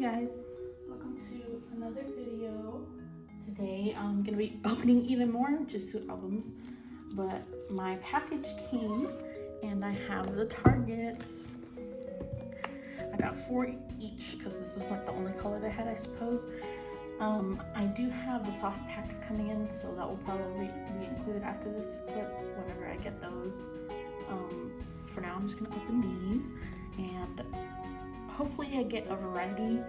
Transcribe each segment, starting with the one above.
guys, welcome to another video. Today I'm gonna be opening even more Jisoo albums, but my package came and I have the targets. I got 4 each because this was like the only color they had, I suppose. I do have the Softpacks coming in, so that will probably be included after this clip whenever I get those. For now I'm just gonna open these and hopefully I get a variety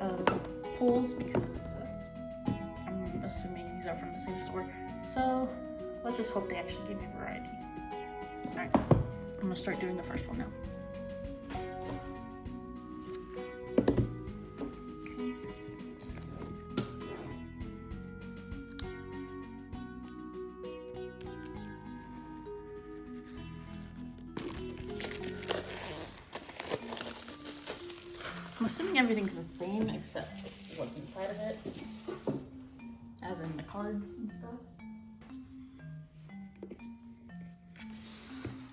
of pulls because I'm assuming these are from the same store. So let's just hope they actually give me variety. Alright, I'm gonna start doing the first one now. I'm assuming everything's the same except what's inside of it, as in the cards and stuff.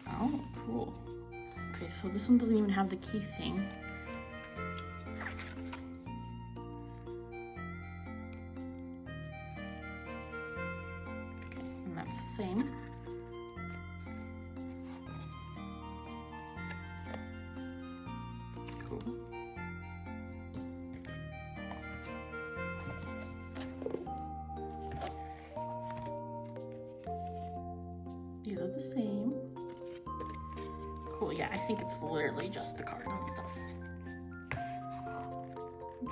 Oh, cool. Okay, so this one doesn't even have the key thing. Okay, and that's the same. Cool. These are the same. Cool, yeah, I think it's literally just the card and stuff.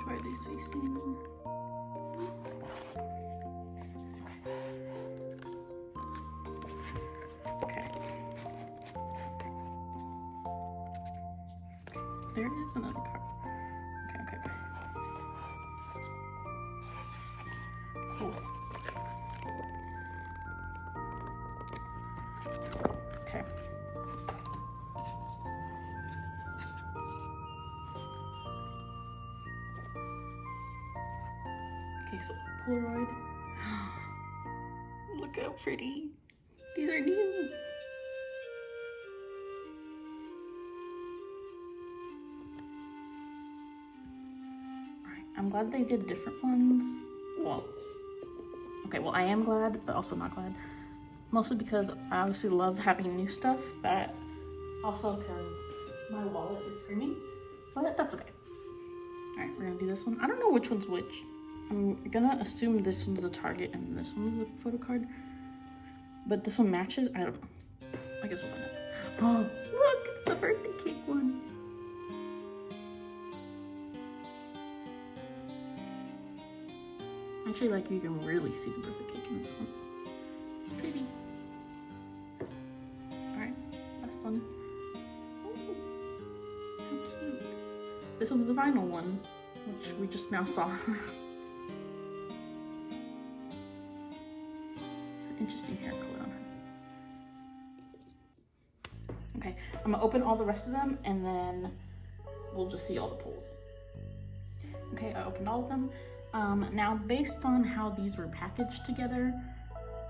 Try these facing. Okay. There is another card. Okay. Cool. Okay. Okay, so Polaroid. Look how pretty. These are new. Alright, I'm glad they did different ones. Well, okay, well I am glad, but also not glad. Mostly because I obviously love having new stuff, but also because my wallet is screaming, but that's okay. All right, we're gonna do this one. I don't know which one's which. I'm gonna assume this one's the target and this one's the photo card, but this one matches. I don't know. I guess we'll find out. Oh, look, it's the birthday cake one. Actually, like you can really see the birthday cake in this one. It's pretty. Last one. Oh, how cute. This one's the vinyl one, which we just now saw. It's an interesting hair color on her. Okay, I'm gonna open all the rest of them and then we'll just see all the pulls. Okay, I opened all of them. Now, based on how these were packaged together,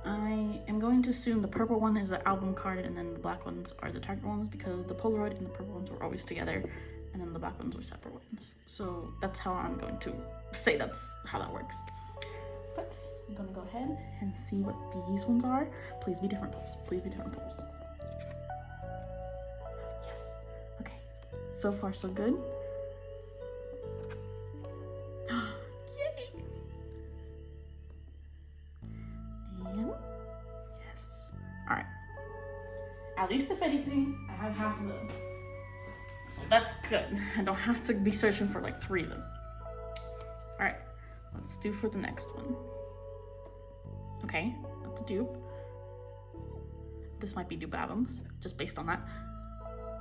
I am going to assume the purple one is the album card and then the black ones are the target ones because the Polaroid and the purple ones were always together and then the black ones were separate ones. So that's how I'm going to say that's how that works. But I'm gonna go ahead and see what these ones are. Please be different pulls. Please be different pulls. Yes. Okay. So far so good. Yes. All right. At least if anything, I have half of them. So that's good. I don't have to be searching for like 3 of them. All right. Let's do for the next one. Okay. Not the dupe. This might be dupe albums, just based on that.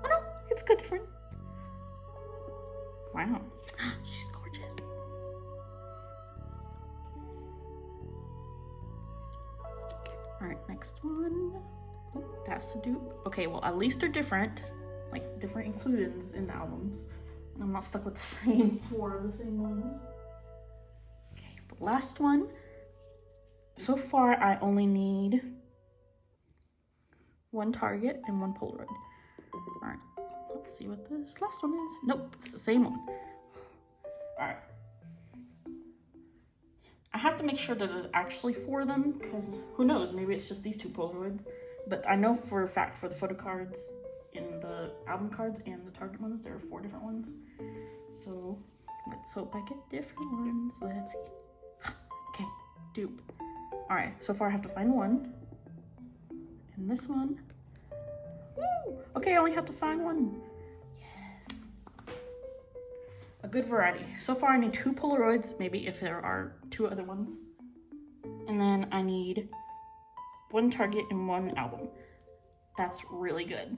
Oh no, it's good different. Wow. She's gorgeous. All right, next one. Oh, that's the dupe. Okay, well, at least they're different. Like, different inclusions in the albums. And I'm not stuck with the same 4 of the same ones. Okay, the last one. So far, I only need 1 target and 1 Polaroid. All right, let's see what this last one is. Nope, it's the same one. Alright. I have to make sure that there's actually 4 of them, because who knows, maybe it's just these 2 Polaroids. But I know for a fact for the photo cards in the album cards and the Target ones, there are 4 different ones. So let's hope I get different ones. Let's see. Okay, dupe. Alright, so far I have to find 1. And this one. Woo! Okay, I only have to find 1. Yes. A good variety. So far I need 2 Polaroids, maybe if there are 2 other ones. And then I need 1 Target and 1 album. That's really good.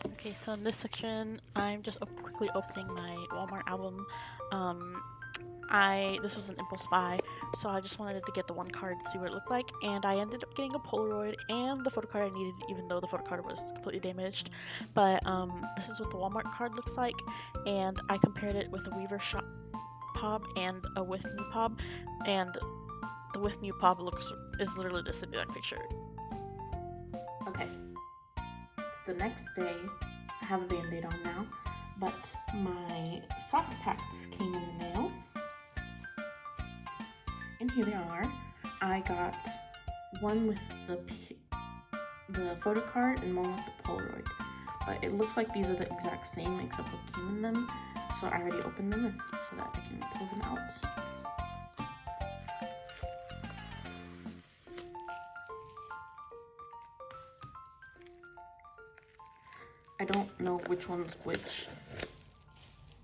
Okay, so in this section, I'm just quickly opening my Walmart album. This was an impulse buy, so I just wanted to get the 1 card to see what it looked like, and I ended up getting a Polaroid and the photo card I needed, even though the photo card was completely damaged. But this is what the Walmart card looks like, and I compared it with a Weaver Shop Pob and a With Me Pob, and the With Me Pob is literally this exact picture. Okay, it's the next day. I have a band-aid on now, but my Softpacks came in the mail. And here they are. I got one with the photo card and one with the Polaroid. But it looks like these are the exact same except what came in them. So I already opened them so that I can pull them out. I don't know which one's which,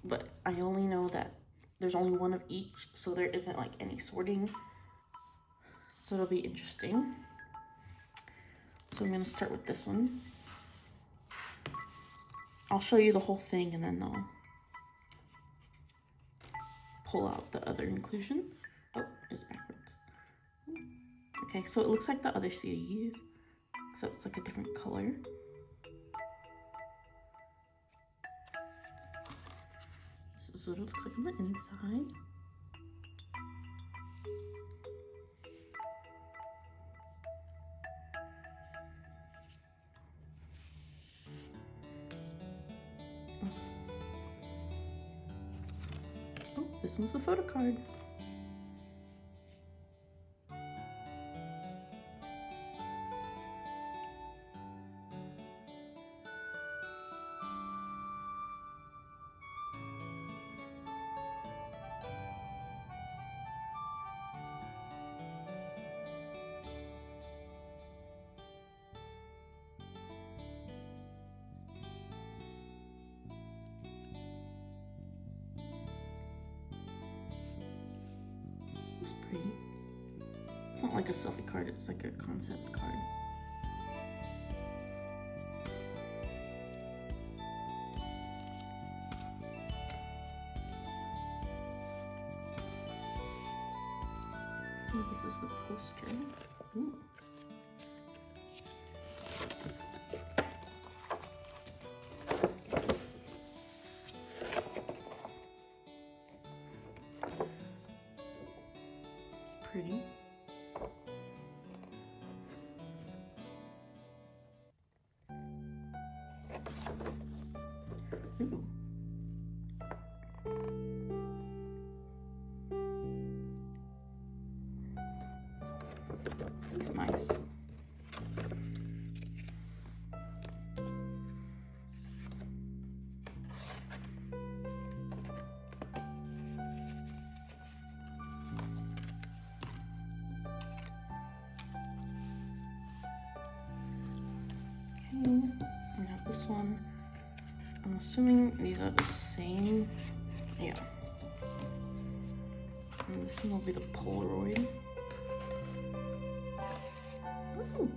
but I only know that there's only 1 of each, so there isn't like any sorting. So it'll be interesting. So I'm gonna start with this one. I'll show you the whole thing and then I'll pull out the other inclusion. Oh, it's backwards. Okay, so it looks like the other CDs, except it's like a different color. This is what it looks like on the inside. Oh, this one's the photo card. It's pretty. It's not like a selfie card, it's like a concept card. Oh, this is the poster. Ooh. It's pretty. Ooh. It's nice. Okay, I got this one. I'm assuming these are the same. Yeah. And this one will be the Polaroid. Ooh.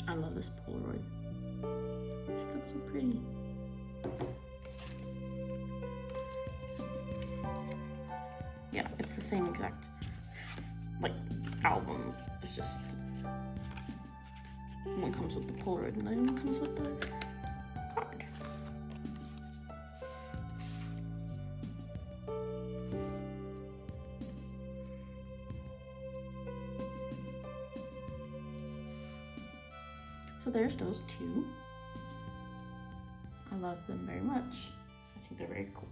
I love this Polaroid. She looks so pretty. Yeah, it's the same exact like album. It's just one comes with the Polaroid and then one comes with the card. So there's those two. I love them very much. I think they're very cool.